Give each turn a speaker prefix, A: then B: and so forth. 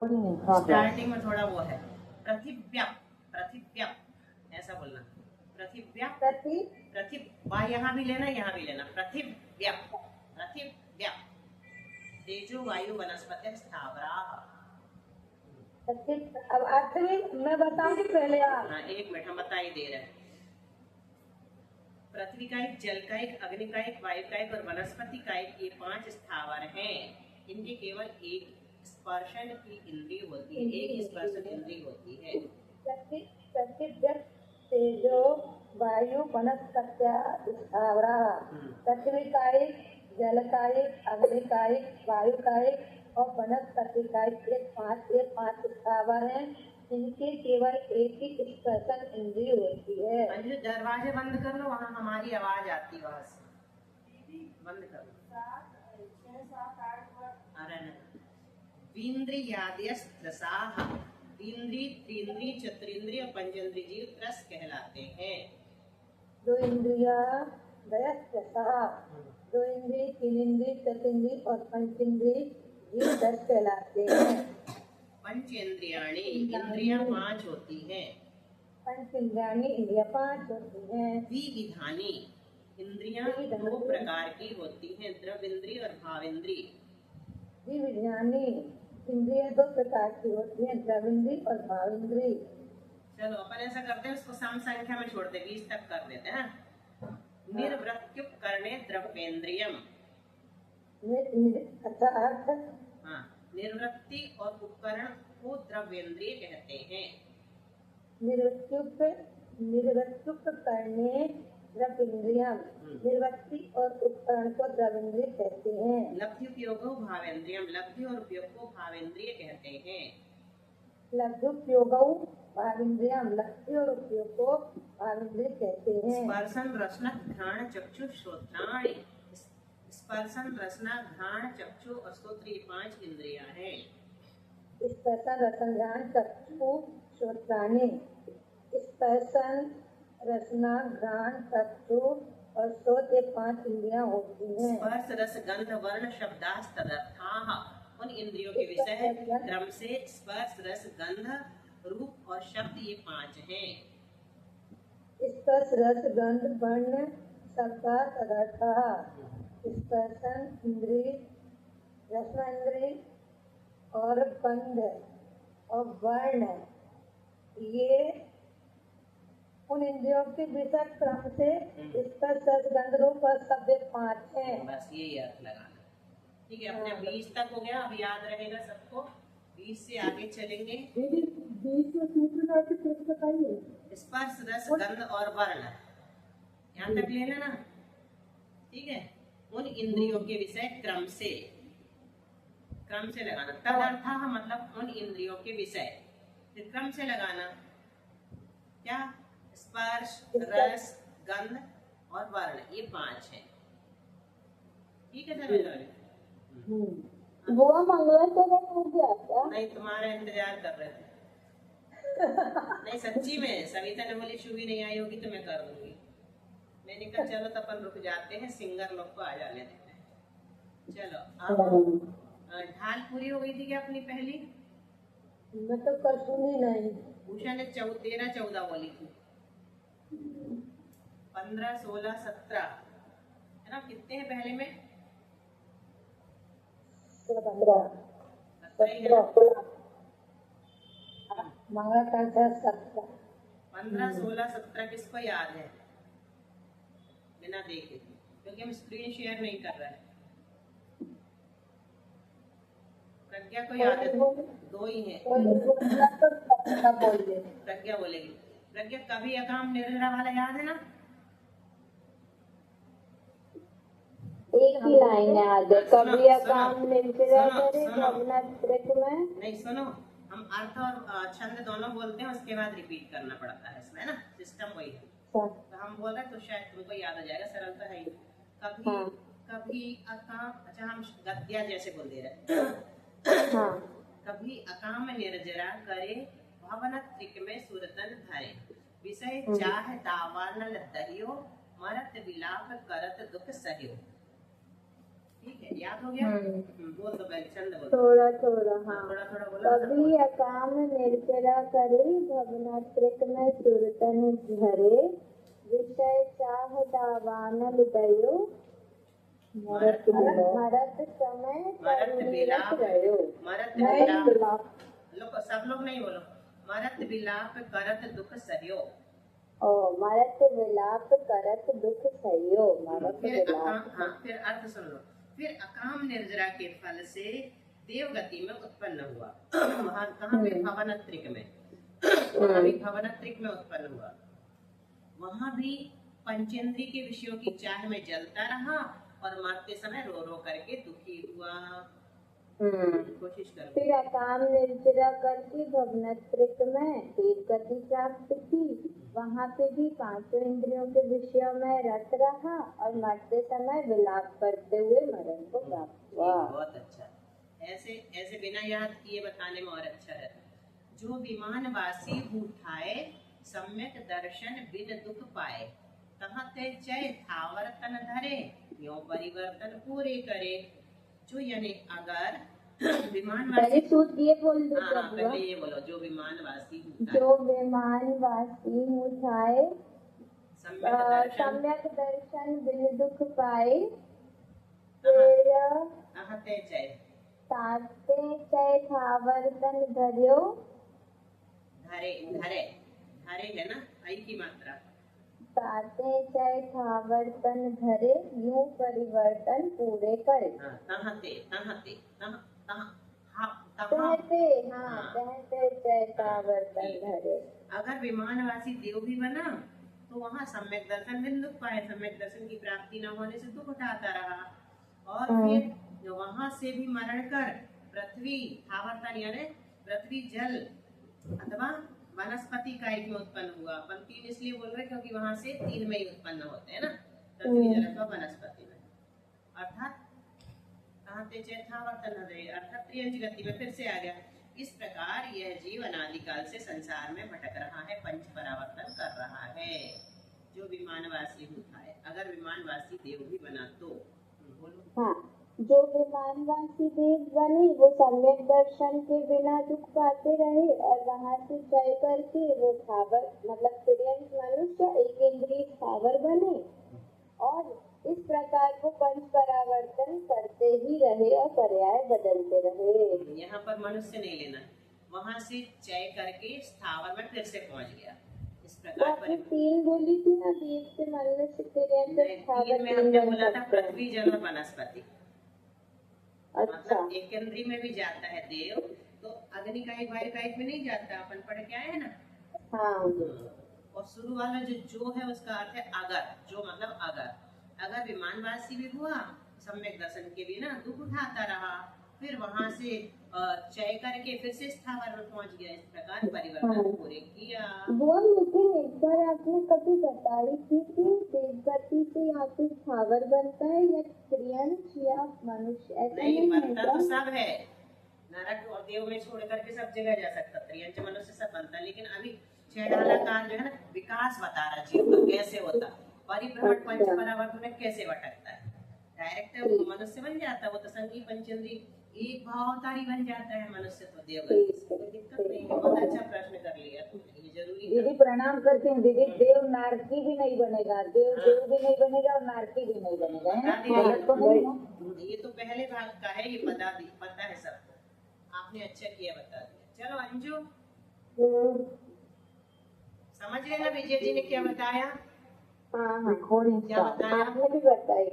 A: Starting में थोड़ा वो है पृथिव्या पृथिव्या ऐसा बोलना पृथिव्या पृथिव्या यहाँ भी लेना पृथिव्या पृथिव्या तेजो वायु वनस्पति स्थावराः।
B: अब अर्थ भी मैं बताऊंगी पहले आप।
A: हाँ एक मिनट हम बता ही दे रहे हैं। पृथ्वी का एक, जल का एक, अग्नि का एक, वायु का एक और वनस्पति का एक, ये 5 स्थावर हैं। इनके केवल एक स्पर्शन की इंद्रिय होती है, एक स्पर्शन इंद्रिय होती है।
B: तेजो वायु वनस्पत्या स्थावराः। पृथ्वी का एक, जल का एक, अग्नि का एक, वायु का एक और वनस्पति का एक, ये पांच स्थावर हैं। इनके केवल एक ही स्पर्शन इंद्रिय होती है।
A: अंजलि दरवाजे बंद कर लो, वहाँ हमारी आवाज आती, वहाँ से बंद कर लो। इंद्रियाद्यस्त्रसाः, इंद्रिय, त्रिंद्रिय, चतुरिंद्रिय, पंचेंद्रिय जीव त्रस कहलाते हैं।
B: दो इंद्रिया दयस्त्रसाः, दो इंद्रिय, तीन इंद्रिय, चतुरिंद्रिय और पंचेंद्रिय जीव 10 कहलाते हैं।
A: पंचेंद्रियाणि, इंद्रियां 5 होती हैं।
B: पंचेंद्रियाणि, इंद्रियां 5 होती हैं।
A: विविधानि, इंद्रियां 2 प्रकार की होती हैं, द्रव इंद्रिय और भाव इंद्रिय।
B: विविधानि, इंद्रियां 2 प्रकार की होती हैं, द्रव इंद्रिय और भाव इंद्रिय।
A: चलो अपन ऐसा करते हैं, उसको सम संख्या में छोड़ते, 20 तक कर देते हैं। निर्वृत्त्युपकरणे द्रव्येन्द्रियम।
B: अच्छा अर्थ।
A: हाँ, निर्वृत्ति और उपकरण को द्रव्येन्द्रिय कहते हैं।
B: निर्वृत्त्युप करने द्रव्येन्द्रियम, निर्वृत्ति और उपकरण को द्रव्येन्द्रिय कहते हैं।
A: लब्ध्युपयोगो भावेन्द्रियम, लब्धि और उपयोग को भावेन्द्रिय कहते हैं।
B: लब्ध्युपयोगो भावेन्द्रियम, लब्धि और उपयोग को भावेन्द्रिय कहते हैं।
A: स्पर्शन रसना घ्राण चक्षु श्रोत्राणि, स्पर्शन रसना घ्राण चक्षु और श्रोत्र, ये 5 इंद्रियां हैं।
B: स्पर्शन रसन घ्राण चक्षु श्रोत्राणि, स्पर्शन रसना घ्राण चक्षु और श्रोत्र, ये 5 इंद्रियां होती हैं।
A: स्पर्श रस गंध वर्ण शब्दास्तदर्थाः, उन इंद्रियों के विषय क्रम से स्पर्श रस गंध रूप और शब्द, ये 5 हैं।
B: स्पर्श रस गंध वर्ण शब्दास्तदर्थाः, स्पर्शन इंद्रिय, रसनेन्द्रिय और गंध और वर्ण, ये उन इंद्रियों के विषय क्रम से स्पर्श रस गंध रूप और शब्द 5 हैं।
A: बस यही अर्थ लगाना। ठीक है, अपने 20 तक हो गया, अब याद रहेगा सबको। 20 से आगे चलेंगे।
B: 20 में सूत्र बताइए।
A: स्पर्श रस गंध और वर्ण, यहाँ तक ले लेना। ठीक है, उन इंद्रियों के विषय क्रम से लगाना। तदर्थाः मतलब उन इंद्रियों के विषय, फिर क्रम से लगाना। क्या? स्पर्श रस गंध और वर्ण, ये 5 है। ठीक है सर?
B: वो मंगलाचरण हो गया क्या?
A: नहीं, तुम्हारा इंतजार कर रहे थे। नहीं सच्ची में, सविता ने बोली शुभी नहीं आई होगी तो मैं कर दूंगी। मैंने कहा चलो तो अपन रुक जाते हैं, सिंगर लोग को आ जाने देते हैं। चलो अब ढाल पूरी हो गई थी क्या अपनी पहली?
B: मैं तो कल सुनी नहीं।
A: उषा ने 13-14 बोली थी। 15, 16, 17 है ना? कितने हैं पहले में?
B: 15 मंगला
A: 15, 16, 17 किसको याद है? बिना देखे, क्योंकि हम स्क्रीन शेयर नहीं कर रहे हैं। प्रज्ञा को याद है? 2 ही है। प्रज्ञा बोलेगी। प्रज्ञा कभी अकाम निर्जरा वाला याद है ना?
C: एक ही लाइन याद है, कभी अकाम निर्जरा करे में।
A: नहीं सुनो, हम अर्थ और छंद दोनों बोलते हैं, उसके बाद रिपीट करना पड़ता है इसमें ना, सिस्टम वही है। तो हम बोल रहे तो शायद तुमको याद हो जाएगा, सरलता है। कभी अकाम, अच्छा हम गद्या जैसे बोल दे रहे। कभी अकाम निर्जरा करे, भवन त्रिक में सुरतन धरे, विषय चाह दावा न लदहियो, मरत विलाप करत दुख सहियो। ठीक है, याद हो गया? बोल दो पहले, छंद बोल दो।
C: थोड़ा थोड़ा, हाँ।
A: थोड़ा थोड़ा बोला।
C: कभी अकाम निर्जरा करे, भवनात्रिक में सुरतन धरे, विषय चाह दावानल दयो, मरत समय तरुणीरत रहो।
A: मरत
B: नहीं
A: विलाप, लोग सब लोग नहीं बोलो, मरत विलाप करत दुख सहयो।
C: ओ, मरत विलाप करत दुख सहयो, मरत
A: फिर
C: विलाप।
A: हाँ, फिर अर्थ सुन लो। फिर अकाम निर्जरा के फल से देवगति में उत्पन्न हुआ। वहां कहाँ पे? भवनत्रिक में। वहां भी भवनत्रिक में उत्पन्न हुआ। वहां भी पंचेंद्री के विषयों की चाह में जलता रहा और मरते समय रो रो करके दुखी हुआ। कोशिश करो।
C: फिर अकाम निर्जरा करके भवनत्रिक में देवगति प्राप्त की। वहाँ पे भी पांचों इंद्रियों के विषयों में रत रहा और मरते समय विलाप करते हुए मरण को प्राप्त हुआ।
A: बहुत अच्छा। ऐसे ऐसे बिना याद किए बताने में और अच्छा रहता। जो विमानवासी उठाए, सम्यक दर्शन बिन दुख पाए, तहाँ ते चय थावर तन धरे, यो परिवर्तन पूरे करे। जो यानी अगर विमानवासी,
C: ये बोल दो।
A: हाँ पहले ये बोलो, जो विमानवासी
C: जो विमानवासी उठाए,
A: सम्यक
C: सम्यक दर्शन बिन दुख पाए,
A: ताते चय,
C: ताते चय थावर तन धर्यो,
A: धरे धरे धरे है ना, आई की मात्रा।
C: ताते चय थावर तन धरे, यूं परिवर्तन पूरे करे।
A: हाँ, तहते तहते तह तह
C: कहते चय थावर तन धरे।
A: अगर विमानवासी देव भी बना तो वहाँ सम्यक दर्शन बिन दुख पाए, सम्यक दर्शन की प्राप्ति न होने से दुख उठाता रहा। और फिर वहाँ से भी मरण कर पृथ्वी थावरतन यानी पृथ्वी जल अथवा वनस्पति कायिक में उत्पन्न हुआ। अपन तीन इसलिए बोल रहे क्योंकि वहां से तीन में ही उत्पन्न होते हैं ना, पृथ्वी जल अथवा वनस्पति में। अर्थात अर्थात त्रियंज गति में फिर से आ गया। इस प्रकार यह जीव अनादिकाल से संसार में भटक रहा है, पंच परावर्तन कर रहा है। जो विमानवासी होता है, अगर विमानवासी देव भी बना तो बोलो।
C: हाँ, जो विमानवासी देव बने वो सम्यक दर्शन के बिना दुख पाते रहे और वहाँ से चय करके वो थावर मतलब तिर्यंक मनुष्य एक इंद्रिय थावर बने और इस प्रकार वो पंच परावर्तन करते ही रहे और पर्याय बदलते रहे।
A: यहाँ पर मनुष्य नहीं लेना, वहाँ से चय करके स्थावर में फिर से पहुँच गया। इस प्रकार
C: तीन बोली थी ना, देव से मनुष्य तिर्यंक स्थावर
A: में हमने बोला था पृथ्वी जल और वनस्पति।
C: अच्छा,
A: मतलब एक इंद्रिय में भी जाता है देव, तो अग्नि का एक वायु का एक में नहीं जाता, अपन पढ़ के आए हैं ना।
C: हाँ।
A: और शुरू वाला जो है उसका अर्थ है अगर, जो मतलब अगर विमानवासी भी हुआ, सम्यक दर्शन के बिना दुख उठाता रहा, फिर वहां से चय करके फिर से स्थावर में पहुंच गया। इस प्रकार परिवर्तन पूरे किया।
C: वो लेकिन एक बार आपने कभी बताई थी कि देवगति से या तो स्थावर बनता है या त्रियंश या मनुष्य, ऐसा
A: नहीं बनता तो सब है, नरक और देव में छोड़ करके सब जगह जा सकता, त्रियंश मनुष्य सब बनता है। लेकिन अभी छेड़ालाकार जो है ना, विकास बता रहा जीव का कैसे होता, परिभ्रमण पंच परावर्तन में कैसे भटकता है। डायरेक्ट मनुष्य बन जाता है, वो तो संगी पंचेंद्री एक भावतारी बन जाता है मनुष्य, तो देवगति कोई दिक्कत नहीं है। बहुत अच्छा प्रश्न कर लिया तुमने, ये जरूरी है।
B: दीदी प्रणाम करती हूँ दीदी। देव नारकी भी नहीं बनेगा, देव देव भी नहीं बनेगा और नारकी भी नहीं बनेगा, है ना?
A: ये तो पहले भाग का है, ये पता है सबको, आपने अच्छा किया बता दिया। चलो अंजू समझ गए ना विजय जी ने क्या बताया?
C: हाँ,
B: क्या बताया?
C: आपने भी बताई।